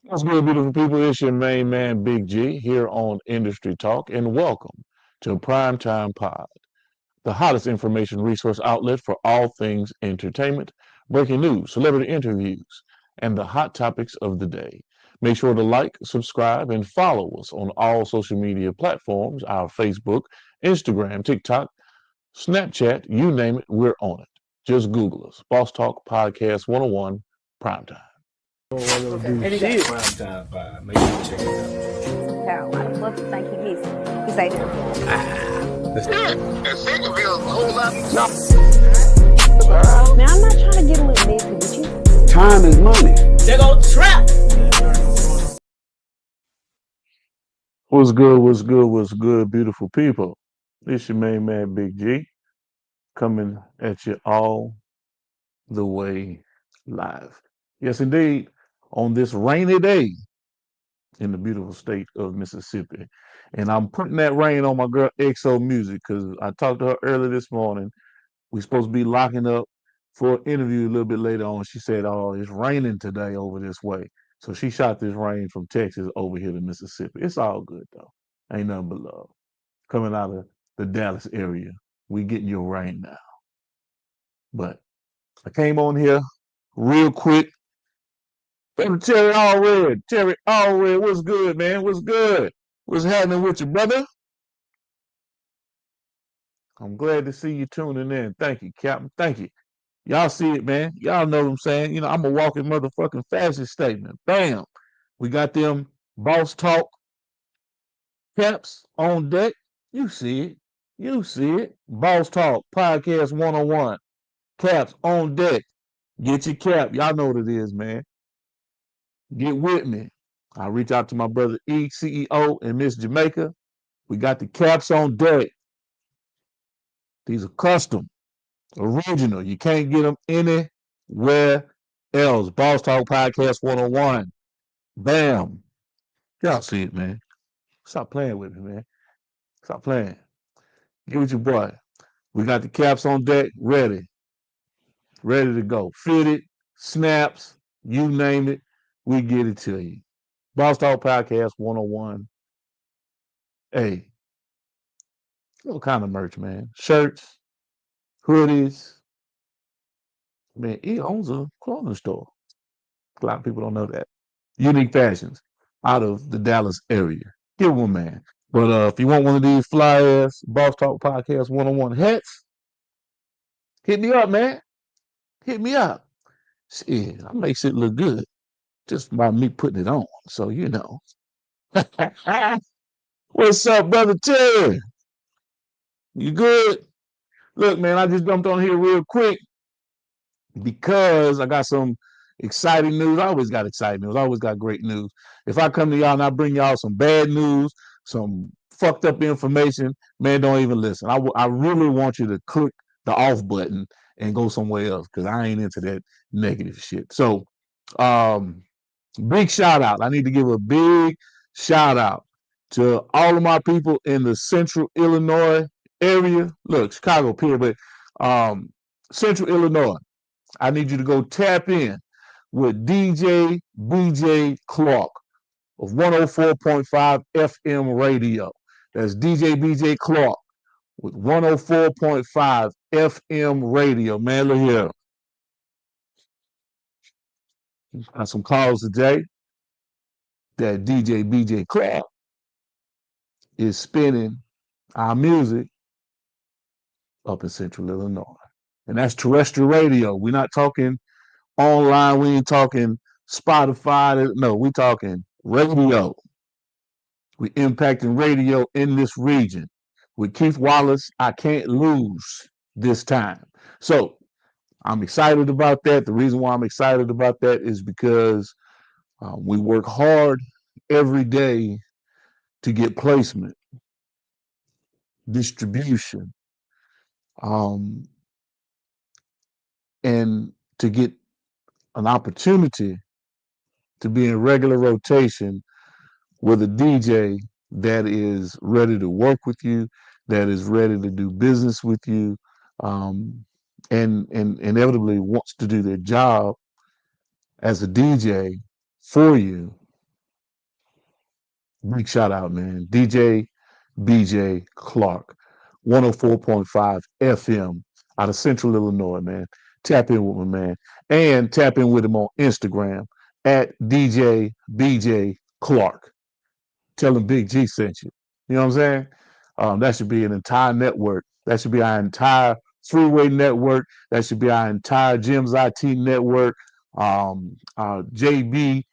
What's good, beautiful people? It's your main man, Big G, here on Industry Talk, and welcome to Primetime Pod, the hottest information resource outlet for all things entertainment, breaking news, celebrity interviews, and the hot topics of the day. Make sure to like, subscribe, and follow us on all social media platforms, our Facebook, Instagram, TikTok, Snapchat, you name it, we're on it. Just Google us. Boss Talk Podcast 101 Primetime. Okay. And he got prime time vibe. Make sure you check it Hell, why the fuck you think he missing? He say that. And second bill, a whole lot. Now I'm not trying to get a little messy with you. Time is money. They go trap. What's good? What's good? What's good, beautiful people? It's your main man, Big G, coming at you all the way live. Yes, indeed, on this rainy day in the beautiful state of Mississippi. And I'm putting that rain on my girl XO Music because I talked to her early this morning. We're supposed to be locking up for an interview a little bit later on. She said, "Oh, it's raining today over this way." So she shot this rain from Texas over here to Mississippi. It's all good though. Ain't nothing but love. Coming out of the Dallas area. We getting your rain now. But I came on here real quick. Brother Terry Allred. Terry Allred, what's good, man? What's good? What's happening with you, brother? I'm glad to see you tuning in. Thank you, Captain. Thank you. Y'all see it, man. Y'all know what I'm saying. You know, I'm a walking motherfucking fashion statement. Bam. We got them boss talk caps on deck. You see it. You see it. Boss talk podcast 101. Caps on deck. Get your cap. Y'all know what it is, man. Get with me. I reach out to my brother E, CEO, and Miss Jamaica. We got the caps on deck. These are custom, original. You can't get them anywhere else. Boss Talk Podcast 101. Bam. Y'all see it, man. Stop playing with me, man. Stop playing. Get with your boy. We got the caps on deck, ready. Ready to go. Fitted, snaps, you name it, we get it to you. Boss Talk Podcast 101. Hey, what kind of merch, man? Shirts, hoodies. Man, he owns a clothing store. A lot of people don't know that. Unique Fashions out of the Dallas area. Give one, man. But if you want one of these fly ass Boss Talk Podcast 101 hats, hit me up, man. Hit me up. Shit, I make shit look good just by me putting it on. So, you know. What's up, brother Terry? You good? Look, man, I just jumped on here real quick because I got some exciting news. I always got exciting news. I always got great news. If I come to y'all and I bring y'all some bad news, some fucked up information, man, don't even listen. I really want you to click the off button and go somewhere else because I ain't into that negative shit. So, um, big shout out. I need to give a big shout out to all of my people in the central Illinois area. Look, Chicago, period, but central Illinois. I need you to go tap in with DJ BJ Clark of 104.5 FM radio. That's DJ BJ Clark with 104.5 FM radio. Man, look here. Got some calls today that DJ BJ Clark is spinning our music up in Central Illinois. And that's terrestrial radio. We're not talking online. We ain't talking Spotify. No, we talking radio. We impacting radio in this region. With Keith Wallace, I can't lose this time. So I'm excited about that. The reason why I'm excited about that is because we work hard every day to get placement, distribution, um, and to get an opportunity to be in regular rotation with a DJ that is ready to work with you, that is ready to do business with you, and inevitably wants to do their job as a DJ for you Big shout out, man. DJ BJ Clark, 104.5 FM out of Central Illinois, man. Tap in with my man. And tap in with him on Instagram at DJ BJ Clark. Tell him Big G sent you. You know what I'm saying? That should be an entire network. That should be our entire freeway network. That should be our entire Jim's IT network, JB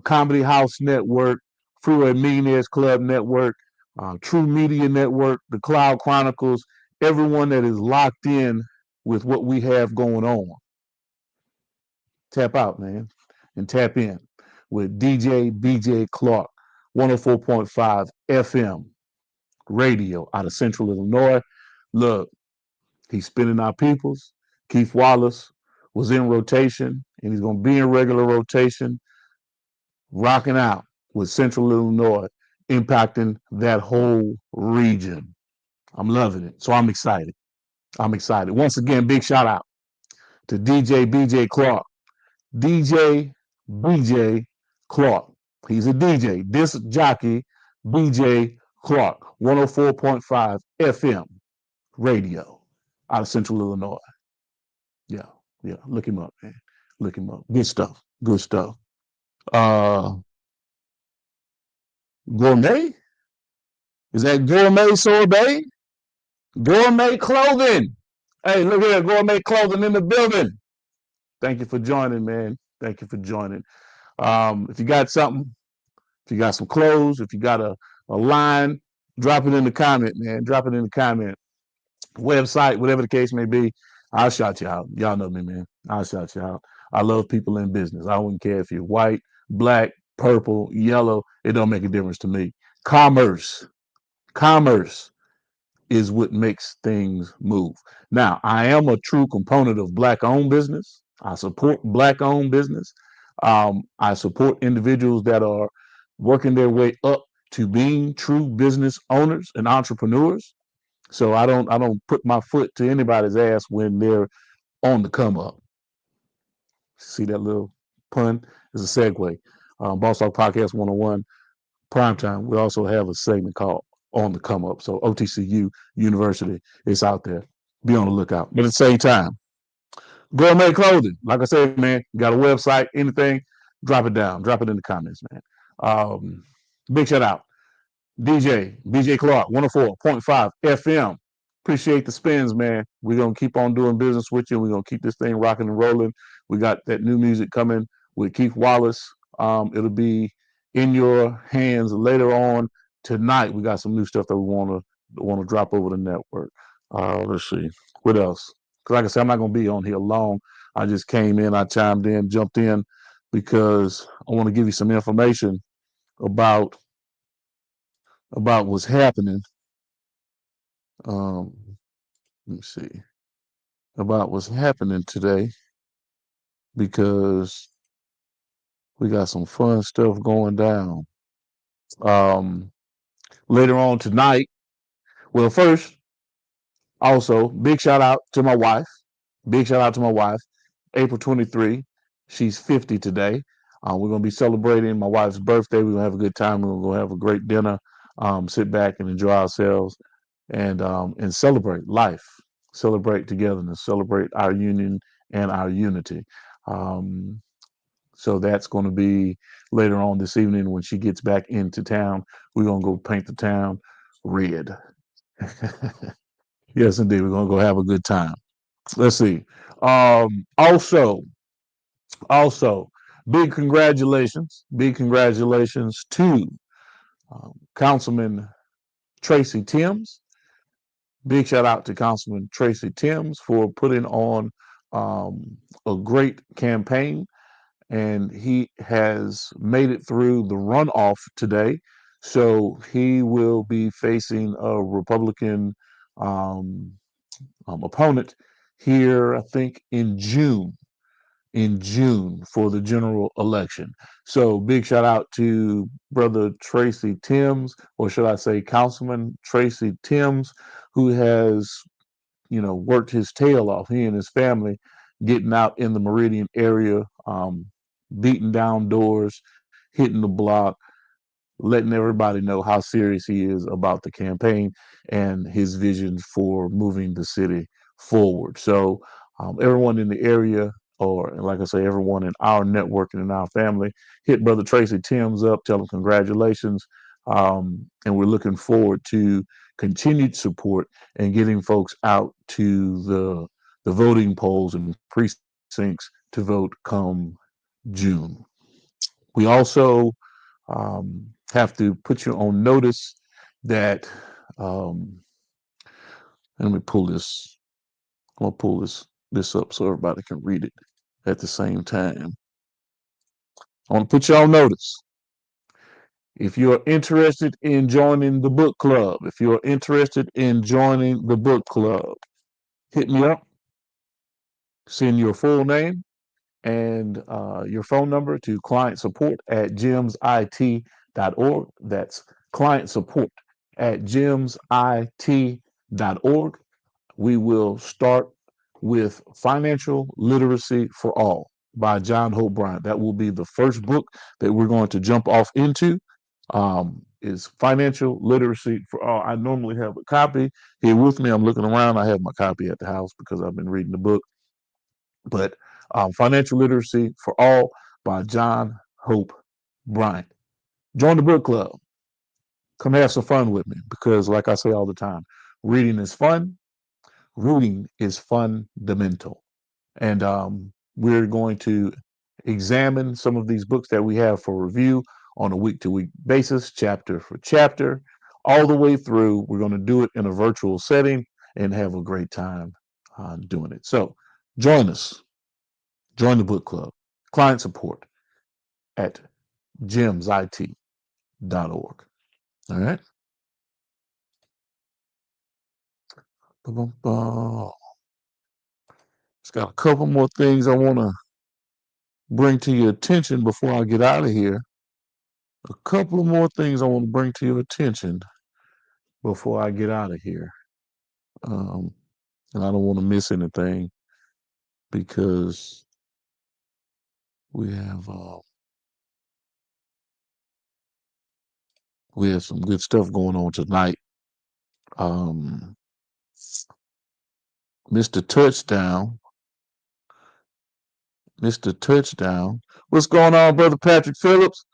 Comedy House Network, Freeway Millionaires Club Network, True Media Network, the Cloud Chronicles, everyone that is locked in with what we have going on. Tap out, man, and tap in with DJ BJ Clark, 104.5 FM radio out of Central Illinois. Look, he's spinning our peoples. Keith Wallace was in rotation, and he's going to be in regular rotation, rocking out with Central Illinois, impacting that whole region. I'm loving it. So I'm excited. I'm excited. Once again, big shout out to DJ BJ Clark. DJ BJ Clark. He's a DJ, disc jockey, BJ Clark, 104.5 FM radio out of Central Illinois. Yeah, yeah. Look him up, man. Look him up. Good stuff. Good stuff. Uh Gourmet? Is that gourmet sorbet? Gourmet clothing. Hey, look here, gourmet clothing in the building. Thank you for joining, man. Thank you for joining. If you got something, if you got some clothes, if you got a line, drop it in the comment, man. Drop it in the comment. Website, whatever the case may be, I'll shout you out. Y'all know me, man. I'll shout you out. I love people in business. I wouldn't care if you're white, black, purple, yellow. It don't make a difference to me. Commerce. Commerce is what makes things move. Now, I am a true component of black owned business. I support black owned business. I support individuals that are working their way up to being true business owners and entrepreneurs. So I don't put my foot to anybody's ass when they're on the come up. See that little pun is a segue. Boss Talk Podcast 101 Primetime. We also have a segment called On the Come Up. So OTCU University is out there. Be on the lookout. But at the same time, gourmet clothing. Like I said, man, you got a website, anything, drop it down. Drop it in the comments, man. Big shout out. DJ, BJ Clark, 104.5 FM. Appreciate the spins, man. We're going to keep on doing business with you. We're going to keep this thing rocking and rolling. We got that new music coming with Keith Wallace. It'll be in your hands later on tonight. We got some new stuff that we want to drop over the network. Let's see. What else? Because like I said, I'm not going to be on here long. I just came in, I chimed in, jumped in because I want to give you some information about what's happening. Um, let me see about what's happening today because we got some fun stuff going down. Um, Later on tonight. Well, first, also big shout out to my wife. Big shout out to my wife. April 23. She's 50 today. We're gonna be celebrating my wife's birthday. We're gonna have a good time. We're gonna have a great dinner. Sit back and enjoy ourselves and celebrate life, celebrate togetherness, celebrate our union and our unity. Um, so that's going to be later on this evening when she gets back into town. We're going to go paint the town red. Yes, indeed. We're going to go have a good time. Let's see. Also, big congratulations to Councilman Tracy Timms. Big shout out to Councilman Tracy Timms for putting on a great campaign, and he has made it through the runoff today. So he will be facing a Republican um, opponent here, I think, in June for the general election. So big shout out to brother Tracy Timms, or should I say Councilman Tracy Timms, who has, worked his tail off, he and his family, getting out in the Meridian area, beating down doors, hitting the block, letting everybody know how serious he is about the campaign and his vision for moving the city forward. So, everyone in the area, or like I say, everyone in our network and in our family, hit Brother Tracy Timms up, tell him congratulations. And we're looking forward to continued support and getting folks out to the voting polls and precincts to vote come June. We also have to put you on notice that um, let me pull this. I'm gonna pull this up so everybody can read it at the same time. I want to put you on notice. If you're interested in joining the book club, if you're interested in joining the book club, hit me up. Send your full name and your phone number to client support at gemsit.org. That's client support at gemsit.org. We will start with Financial Literacy for All by John Hope Bryant. That will be the first book that we're going to jump off into. Is Financial Literacy for All. I normally have a copy here with me. I'm looking around. I have my copy at the house because I've been reading the book. But Financial Literacy for All by John Hope Bryant. Join the book club. Come have some fun with me because, like I say all the time, reading is fun. Reading is fundamental. And we're going to examine some of these books that we have for review on a week to week basis, chapter for chapter, all the way through. We're going to do it in a virtual setting and have a great time doing it. So join us. Join the book club. Client support at gemsit.org. All right. Just got a couple more things I want to bring to your attention before I get out of here. A couple of more things I want to bring to your attention before I get out of here. Um, and I don't want to miss anything because we have uh, we have some good stuff going on tonight. Um, Mr. Touchdown, Mr. Touchdown. What's going on, brother Patrick Phillips?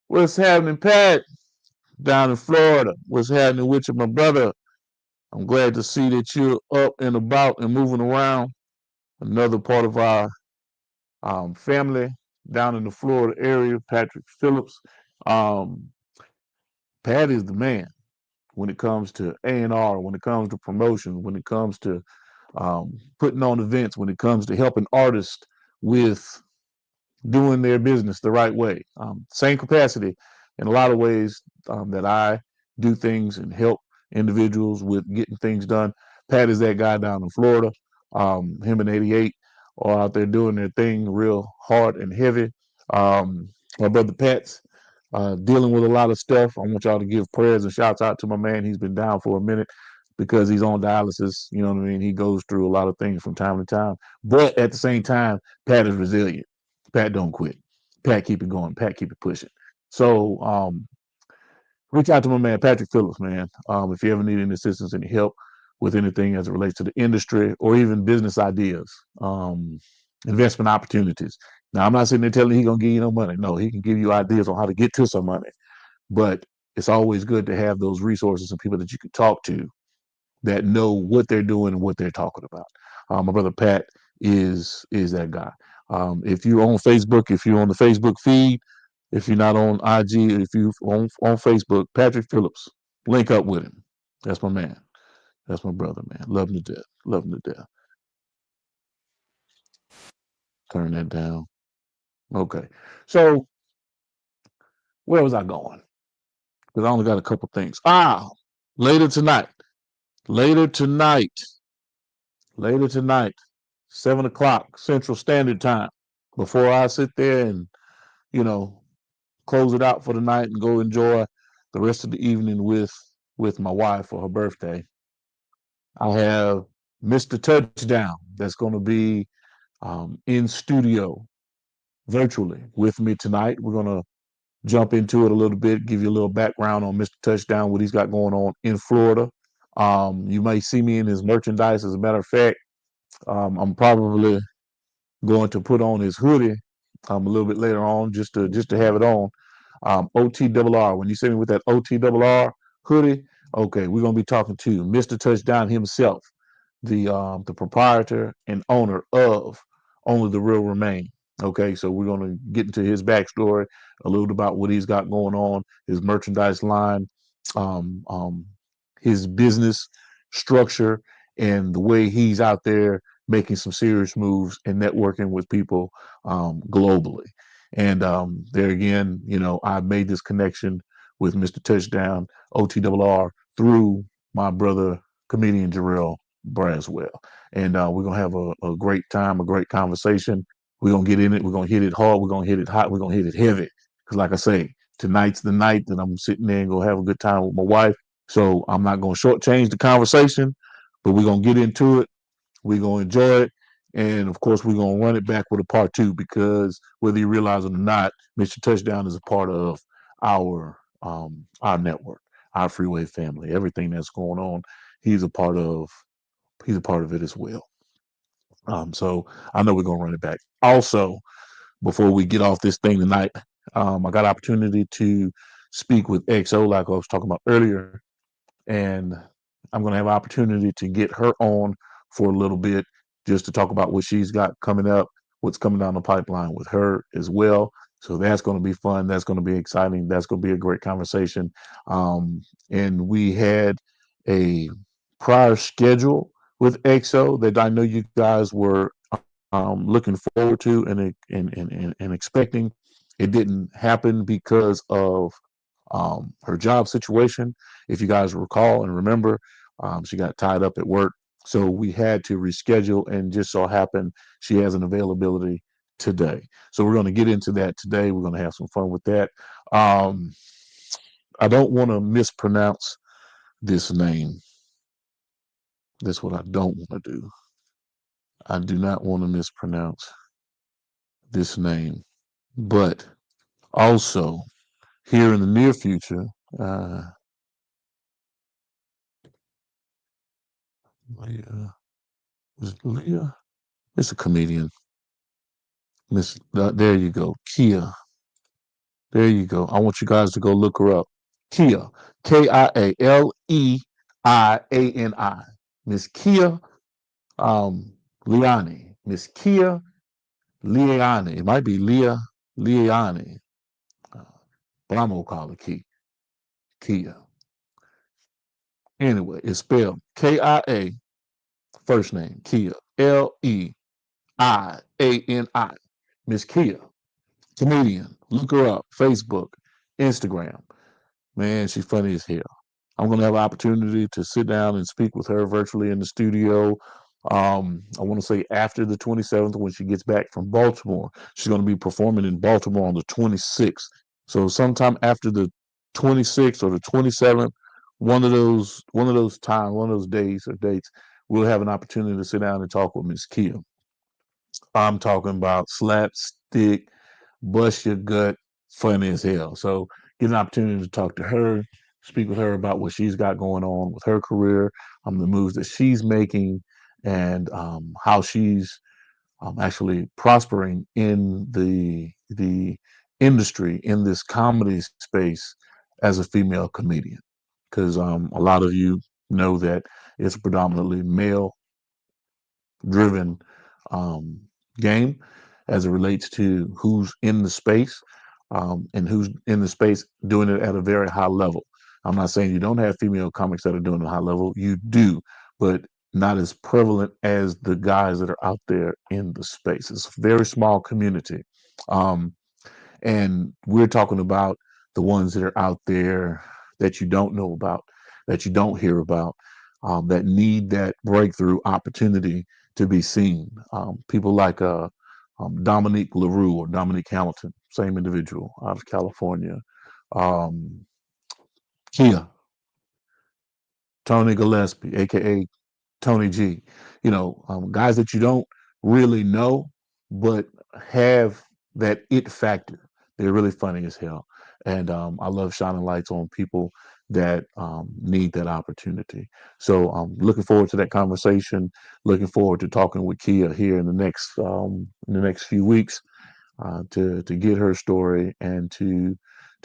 What's happening, Pat? Down in Florida. What's happening with you, my brother? I'm glad to see that you're up and about and moving around. Another part of our family down in the Florida area, Patrick Phillips. Um, Pat is the man when it comes to A&R, when it comes to promotion, when it comes to putting on events, when it comes to helping artists with doing their business the right way. Same capacity in a lot of ways that I do things and help individuals with getting things done. Pat is that guy down in Florida. Him and 88 are out there doing their thing real hard and heavy. My brother Pat's dealing with a lot of stuff. I want y'all to give prayers and shouts out to my man. He's been down for a minute because he's on dialysis. You know what I mean? He goes through a lot of things from time to time. But at the same time, Pat is resilient. Pat don't quit. Pat keep it going. Pat keep it pushing. So reach out to my man Patrick Phillips, man. If you ever need any assistance, any help with anything as it relates to the industry or even business ideas, investment opportunities. Now, I'm not sitting there telling you he's gonna give you no money. No, he can give you ideas on how to get to some money. But it's always good to have those resources and people that you can talk to that know what they're doing and what they're talking about. My brother Pat is that guy. If you're on Facebook, if you're on the Facebook feed, if you're not on IG, if you on Facebook, Patrick Phillips, link up with him. That's my man. That's my brother, man. Love him to death. Love him to death. Turn that down. Okay. So where was I going? Because I only got a couple things. Later tonight. Later tonight. Later tonight. 7 o'clock Central Standard Time. Before I sit there and, you know, close it out for the night and go enjoy the rest of the evening with my wife for her birthday. I have Mr. Touchdown that's going to be in studio virtually with me tonight. We're going to jump into it a little bit, give you a little background on Mr. Touchdown, what he's got going on in Florida. You may see me in his merchandise. As a matter of fact, I'm probably going to put on his hoodie a little bit later on just to have it on. OTRR. When you see me with that OTRR hoodie, okay, we're gonna be talking to Mr. Touchdown himself, the proprietor and owner of Only the Real Remain. Okay, so we're gonna get into his backstory, a little bit about what he's got going on, his merchandise line, um, um, his business structure, and the way he's out there making some serious moves and networking with people globally. And there again, I made this connection with Mr. Touchdown, OTRR, through my brother, comedian Jarrell Braswell. And we're going to have a great time, a great conversation. We're going to get in it. We're going to hit it hard. We're going to hit it hot. We're going to hit it heavy. Because, like I say, tonight's the night that I'm sitting there and going to have a good time with my wife. So I'm not going to shortchange the conversation, but we're going to get into it. We're going to enjoy it. And of course, we're going to run it back with a part two because whether you realize it or not, Mr. Touchdown is a part of our network, our freeway family, everything that's going on. He's a part of he's a part of it as well. So I know we're gonna run it back. Also, before we get off this thing tonight, I got opportunity to speak with XO, like I was talking about earlier, and I'm gonna have opportunity to get her on for a little bit just to talk about what she's got coming up, what's coming down the pipeline with her as well. So that's going to be fun. That's going to be exciting. That's going to be a great conversation. And we had a prior schedule with EXO that I know you guys were looking forward to and expecting. It didn't happen because of her job situation. If you guys recall and remember, she got tied up at work. So we had to reschedule, and just so happened she has an availability today. So we're going to get into that today. We're going to have some fun with that. Um, I don't want to mispronounce this name. That's what I don't want to do. I do not want to mispronounce this name. But also, here in the near future, uh, Leah, is it Leah? It's a comedian. Miss, there you go, Kia. There you go. I want you guys to go look her up. Kia, Kaileani. Miss Kia Liani. Miss Kia Liani. It might be Liani, uh, but I'm gonna call it Kia. Anyway, it's spelled KIA, first name Kia, Leiani. Miss Kia, comedian. Look her up. Facebook, Instagram. Man, she's funny as hell. I'm going to have an opportunity to sit down and speak with her virtually in the studio. I want to say after the 27th, when she gets back from Baltimore, she's going to be performing in Baltimore on the 26th. So sometime after the 26th or the 27th, one of those days or dates, we'll have an opportunity to sit down and talk with Miss Kia. I'm talking about slapstick, bust your gut, funny as hell. So get an opportunity to talk to her, speak with her about what she's got going on with her career, the moves that she's making, and how she's actually prospering in the industry in this comedy space as a female comedian. Because a lot of you know that it's predominantly male driven um, game as it relates to who's in the space and who's in the space doing it at a very high level. I'm not saying you don't have female comics that are doing it at a high level. You do, but not as prevalent as the guys that are out there in the space. It's a very small community. Um, and we're talking about the ones that are out there that you don't know about, that you don't hear about, that need that breakthrough opportunity to be seen. People like Dominique LaRue or Dominique Hamilton, same individual out of California. Um, Kia, Tony Gillespie, aka Tony G. Guys that you don't really know, but have that it factor. They're really funny as hell. And I love shining lights on people that need that opportunity. So I'm looking forward to that conversation. Looking forward to talking with Kia here in the next few weeks to get her story and to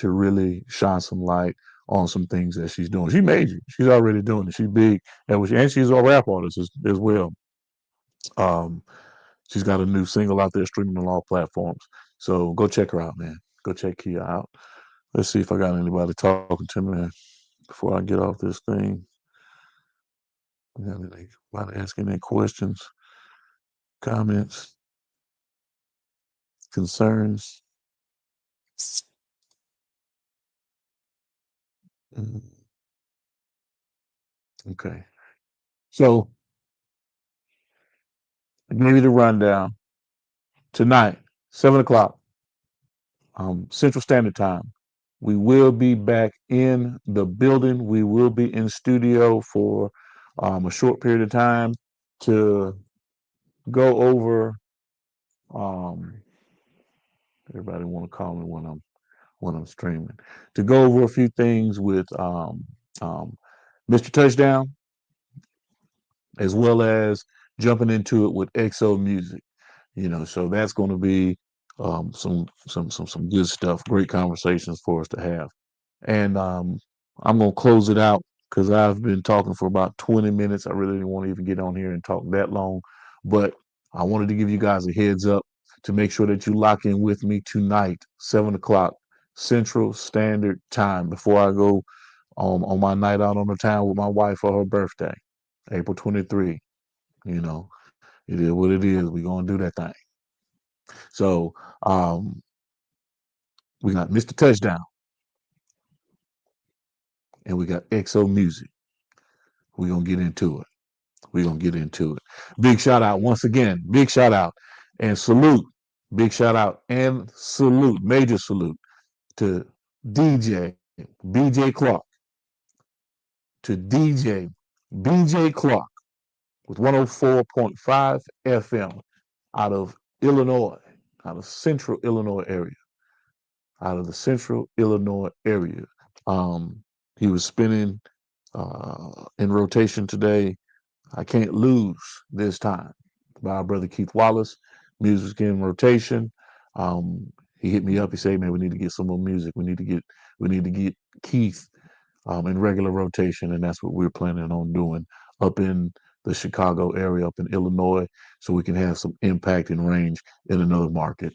really shine some light on some things that she's doing. She major. She's already doing it. She's big, and she's a rap artist as well. Um, she's got a new single out there streaming on all platforms. So go check her out, man. Go check Kia out. Let's see if I got anybody talking to me before I get off this thing. Got anybody asking any questions, comments, concerns? Mm, okay. So I gave you the rundown tonight, 7 o'clock, Central Standard Time. We will be back in the building. We will be in studio for a short period of time to go over. Um, Everybody want to call me when I'm streaming to go over a few things with um, Mr. Touchdown, as well as jumping into it with XO Music. So that's going to be some good stuff, great conversations for us to have. And I'm going to close it out because I've been talking for about 20 minutes. I really didn't want to even get on here and talk that long, but I wanted to give you guys a heads up to make sure that you lock in with me tonight, 7 o'clock Central Standard Time, before I go on my night out on the town with my wife for her birthday, April 23. You know, it is what it is. We're gonna do that thing. So we got Mr. Touchdown and we got XO Music. We're gonna get into it. We're gonna get into it. Big shout out once again. Big shout out and salute. Big shout out and salute. Major salute to DJ BJ Clark. To DJ BJ Clark with 104.5 FM out of Illinois, out of Central Illinois area, out of the Central Illinois area. Um, he was spinning in rotation today. I Can't Lose This Time by our brother Keith Wallace. Music in rotation. He hit me up. He said, "Man, we need to get some more music. We need to get Keith in regular rotation," and that's what we're planning on doing up in the Chicago area, up in Illinois, so we can have some impact and range in another market.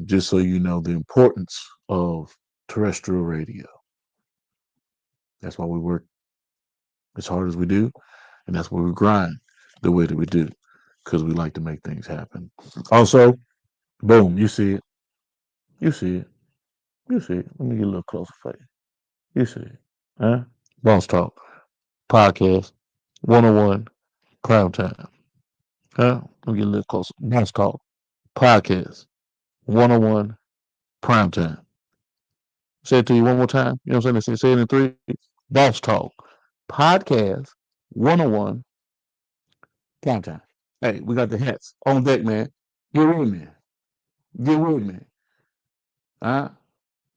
Just so you know the importance of terrestrial radio. That's why we work as hard as we do, and that's why we grind the way that we do, because we like to make things happen. Also, boom, you see it, you see it, you see it. Let me get a little closer for you. You see it, huh? Boss Talk Podcast 101 Prime Time. Huh? Let me get a little closer. Boss Talk Podcast 101 Prime Time. Say it to you one more time. You know what I'm saying? Say it in three. Boss Talk Podcast 101 Prime Time. Hey, we got the hats on deck, man. Get with me. Get with me. Huh?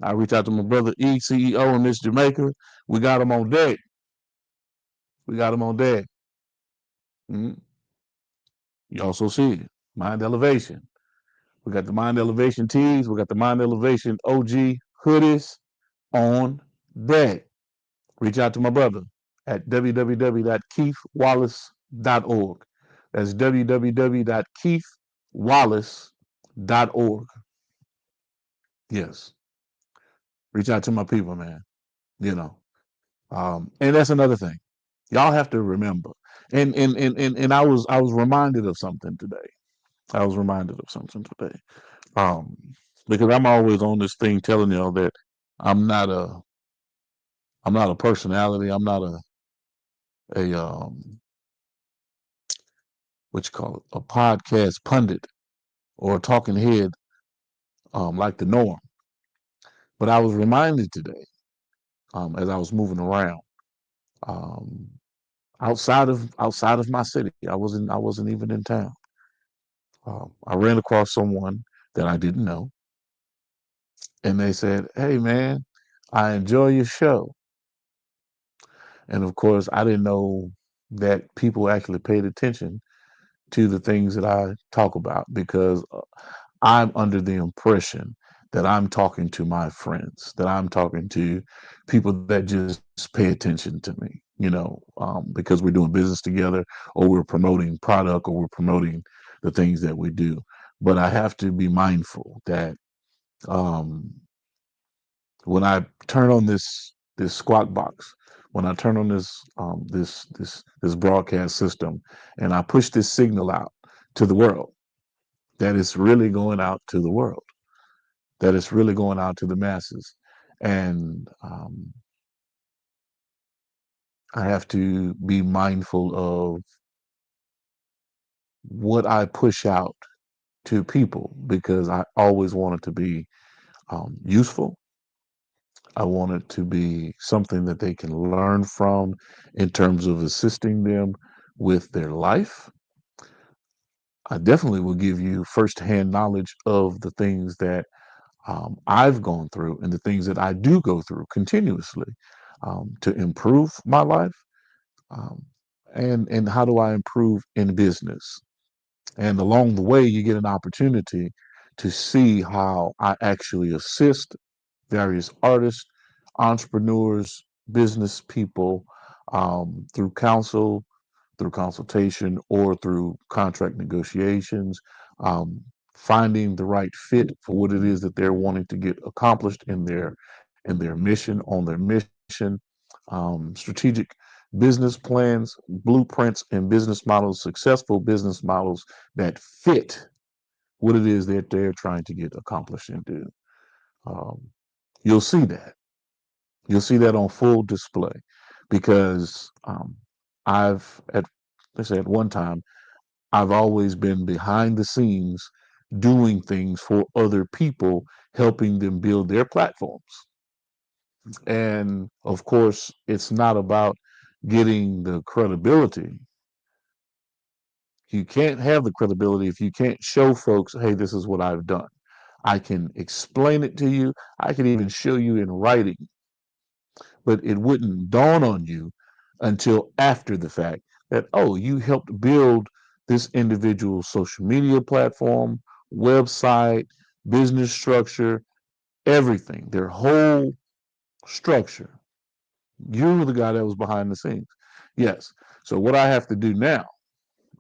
I reach out to my brother E, CEO in Miss Jamaica. We got him on deck. We got him on deck. Mhm. You also see it. Mind Elevation. We got the Mind Elevation tees. We got the Mind Elevation OG hoodies on deck. Reach out to my brother at www.keithwallace.org. That's www.keithwallace.org. Yes. Reach out to my people, man. You know. And that's another thing. Y'all have to remember. And I was reminded of something today. I was reminded of something today. Um, because I'm always on this thing telling y'all that I'm not a I'm not a personality. I'm not a what you call it, a podcast pundit or a talking head like the norm. But I was reminded today, as I was moving around, um, outside of my city. I wasn't even in town. I ran across someone that I didn't know, and they said, "Hey, man, I enjoy your show." And of course, I didn't know that people actually paid attention to the things that I talk about because I'm under the impression that I'm talking to my friends, that I'm talking to people that just pay attention to me, because we're doing business together or we're promoting product or we're promoting the things that we do. But I have to be mindful that um, when I turn on this squawk box, when I turn on this broadcast system, and I push this signal out to the world, that it's really going out to the world, that it's really going out to the masses, and I have to be mindful of what I push out to people because I always want it to be useful. I want it to be something that they can learn from in terms of assisting them with their life. I definitely will give you firsthand knowledge of the things that I've gone through and the things that I do go through continuously to improve my life. Um, and how do I improve in business? And along the way, you get an opportunity to see how I actually assist various artists, entrepreneurs, business people through counsel, through consultation, or through contract negotiations, um, finding the right fit for what it is that they're wanting to get accomplished in their mission, on their mission, strategic business plans, blueprints, and business models, successful business models that fit what it is that they're trying to get accomplished and do. Um, you'll see that. You'll see that on full display because I've at let's say at one time I've always been behind the scenes doing things for other people, helping them build their platforms. And of course, it's not about getting the credibility. You can't have the credibility if you can't show folks, hey, this is what I've done. I can explain it to you. I can even show you in writing, but it wouldn't dawn on you until after the fact that, oh, you helped build this individual's social media platform, website, business structure, everything, their whole structure. You were the guy that was behind the scenes. Yes. So what I have to do now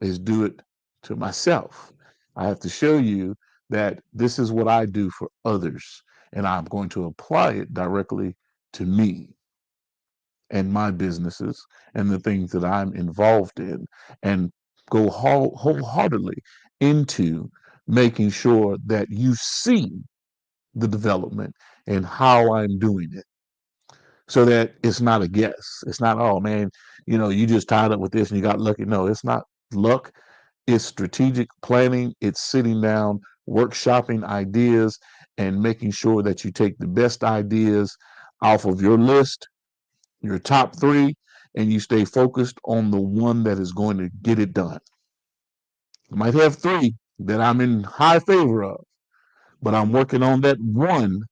is do it to myself. I have to show you that this is what I do for others, and I'm going to apply it directly to me and my businesses and the things that I'm involved in, and go wholeheartedly into making sure that you see the development and how I'm doing it so that it's not a guess. It's not, oh man, you just tied up with this and you got lucky. No, it's not luck. It's strategic planning. It's sitting down, workshopping ideas, and making sure that you take the best ideas off of your list, your top three, and you stay focused on the one that is going to get it done. I might have three that I'm in high favor of, but I'm working on that one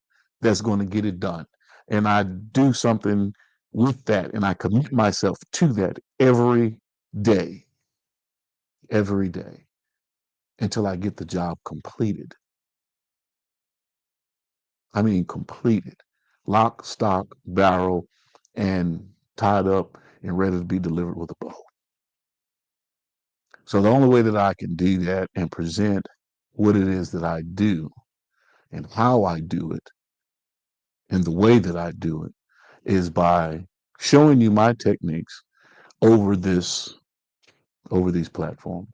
that's going to get it done. And I do something with that, and I commit myself to that day, every day, until I get the job completed. I mean, completed, lock, stock, barrel, and tied up and ready to be delivered with a bow. So the only way that I can do that and present what it is that I do and how I do it and the way that I do it is by showing you my techniques over over these platforms.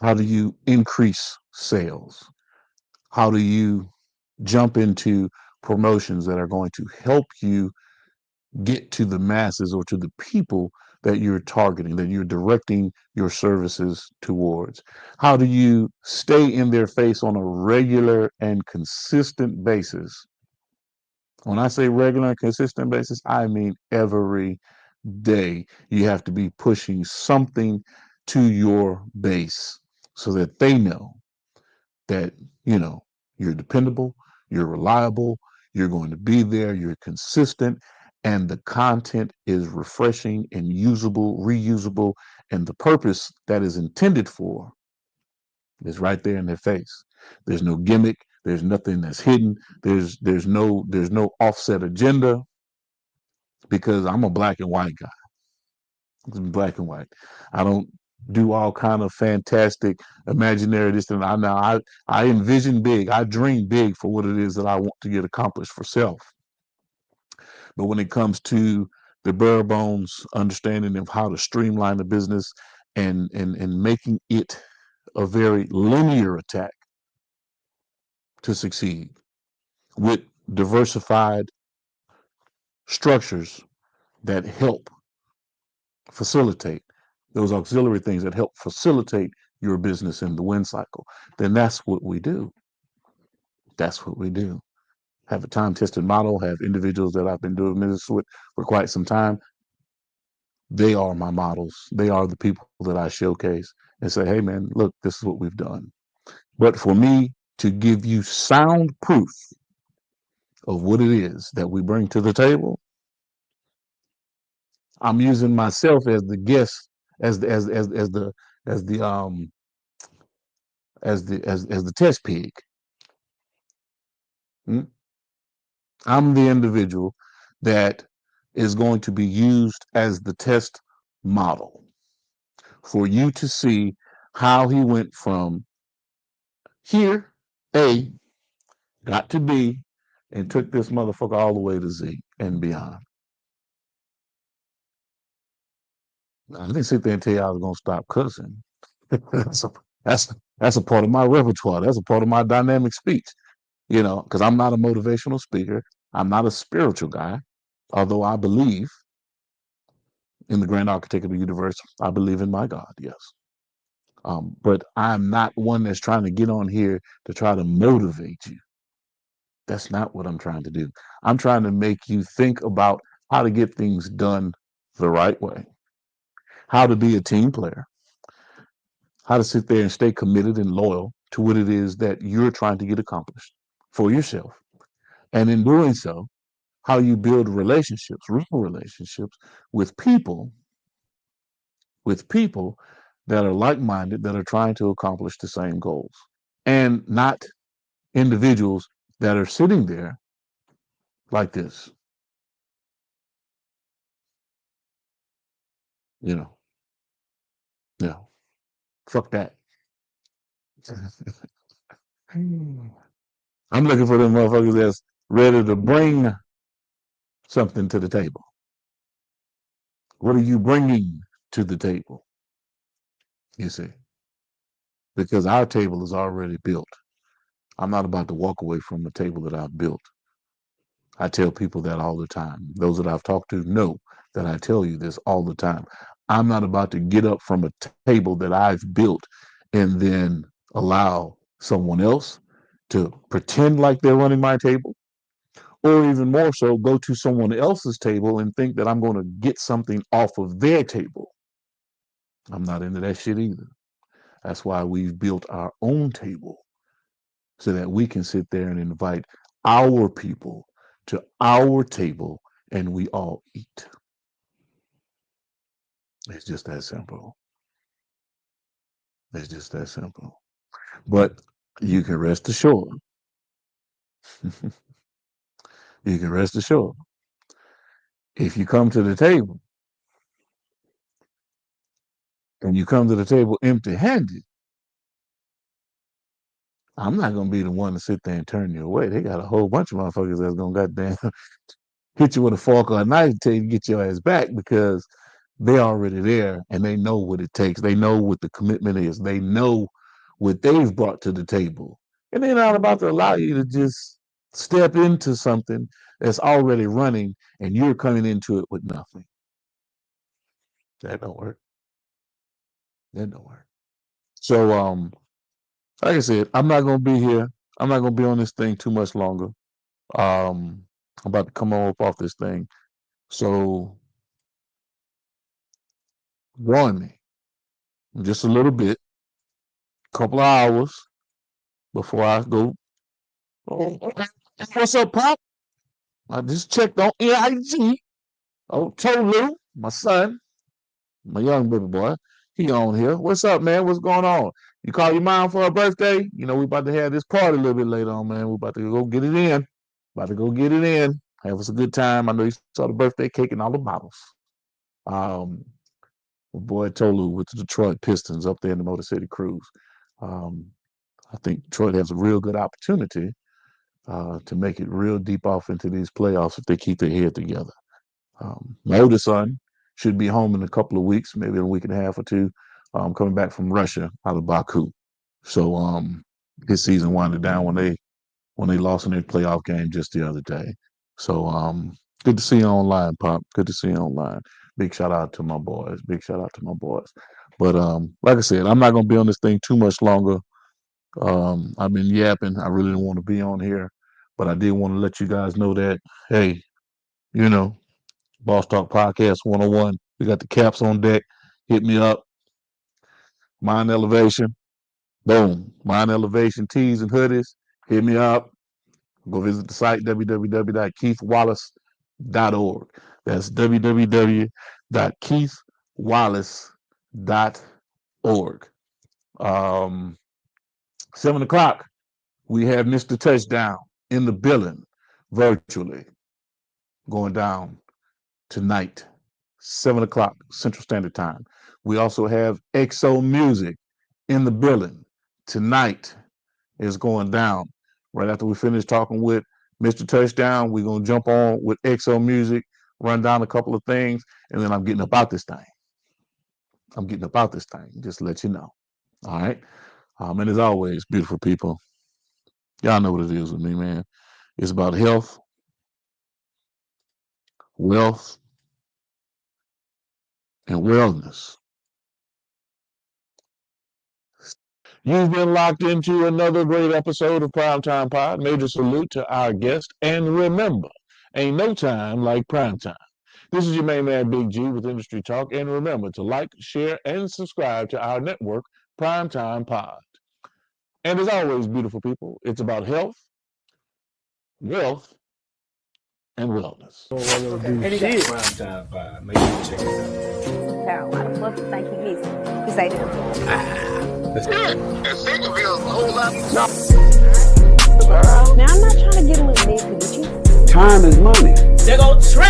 How do you increase sales? How do you jump into promotions that are going to help you get to the masses or to the people that you're targeting, that you're directing your services towards? How do you stay in their face on a regular and consistent basis? When I say regular and consistent basis, I mean every day. You have to be pushing something to your base so that they know that, you're dependable, you're reliable, you're going to be there, you're consistent, and the content is refreshing and usable, reusable, and the purpose that is intended for is right there in their face. There's no gimmick, there's nothing that's hidden, there's no offset agenda because I'm a black and white guy. It's black and white. I don't do all kind of fantastic imaginary this and that. Now I envision big. I dream big for what it is that I want to get accomplished for self. But when it comes to the bare bones understanding of how to streamline the business and making it a very linear attack to succeed with diversified structures that help facilitate those auxiliary things that help facilitate your business in the win cycle, then that's what we do. That's what we do. Have a time tested model, have individuals that I've been doing business with for quite some time. They are my models. They are the people that I showcase and say, hey, man, look, this is what we've done. But for me to give you sound proof of what it is that we bring to the table, I'm using myself as the guest, as the as the as the test pig. Hmm? I'm the individual that is going to be used as the test model for you to see how he went from here, A, got to B, and took this motherfucker all the way to Z and beyond. I didn't sit there and tell you I was gonna stop cussing. that's a that's a part of my repertoire. That's a part of my dynamic speech. Because I'm not a motivational speaker. I'm not a spiritual guy, although I believe in the grand architect of the universe. I believe in my God, yes. But I'm not one that's trying to get on here to try to motivate you. That's not what I'm trying to do. I'm trying to make you think about how to get things done the right way, how to be a team player, how to sit there and stay committed and loyal to what it is that you're trying to get accomplished for yourself. And in doing so, how you build relationships, real relationships with people, that are like-minded, that are trying to accomplish the same goals, and not individuals that are sitting there like this. You know, yeah, fuck that. I'm looking for them motherfuckers that's ready to bring something to the table. What are you bringing to the table? You see, because our table is already built. I'm not about to walk away from the table that I've built. I tell people that all the time. Those that I've talked to know that I tell you this all the time. I'm not about to get up from a table that I've built and then allow someone else to pretend like they're running my table, or even more so, go to someone else's table and think that I'm going to get something off of their table. I'm not into that shit either. That's why we've built our own table so that we can sit there and invite our people to our table and we all eat. It's just that simple. It's just that simple. But you can rest assured, you can rest assured, if you come to the table and you come to the table empty handed, I'm not going to be the one to sit there and turn you away. They got a whole bunch of motherfuckers that's going to goddamn hit you with a fork or a knife until you get your ass back because they're already there and they know what it takes. They know what the commitment is. They know what they've brought to the table. And they're not about to allow you to just step into something that's already running and you're coming into it with nothing. That don't work. That don't work. So like I said, I'm not gonna be here. I'm not gonna be on this thing too much longer. I'm about to come off this thing. So warn me just a little bit, couple of hours before I go What's up, Pop? I just checked on AIG. Oh, Tolu, my son, my young baby boy. He on here. What's up, man? What's going on? You call your mom for her birthday? You know, we about to have this party a little bit later on, man. We about to go get it in. About to go get it in. Have us a good time. I know you saw the birthday cake and all the bottles. My boy Tolu with the Detroit Pistons up there in the Motor City Cruise. Um, I think Detroit has a real good opportunity to make it real deep off into these playoffs if they keep their head together. My oldest son should be home in a couple of weeks, maybe in a week and a half or two, coming back from Russia out of Baku. So his season winded down when they lost in their playoff game just the other day. So good to see you online, Pop. Good to see you online. Big shout out to my boys. Big shout out to my boys. But like I said, I'm not gonna be on this thing too much longer. I've been yapping. I really didn't want to be on here, but I did want to let you guys know that, hey, you know, Boss Talk Podcast 101. We got the caps on deck. Hit me up. Mind Elevation. Boom. Mind Elevation tees and hoodies. Hit me up. Go visit the site www.keithwallace.org. That's www.keithwallace.org. 7 o'clock, we have Mr. Touchdown in the building virtually going down tonight, 7 o'clock Central Standard Time. We also have XO Music in the building tonight. Is going down right after we finish talking with Mr. Touchdown. We're gonna jump on with XO Music, run down a couple of things, and then I'm getting up out this thing. Just to let you know. All right. And as always, beautiful people, y'all know what it is with me, man. It's about health, wealth, and wellness. You've been locked into another great episode of Primetime Pod. Major salute to our guest. And remember, ain't no time like primetime. This is your main man, Big G, with Industry Talk. And remember to like, share, and subscribe to our network, Primetime Pod. And as always, beautiful people, it's about health, wealth, and wellness. Shit. Primetime Pod. Make sure you check it out. Why the fuck you think he missing? He say that. And Centerville's a whole lot. Now I'm not trying to get a little messy with you. Time is money. They go trap.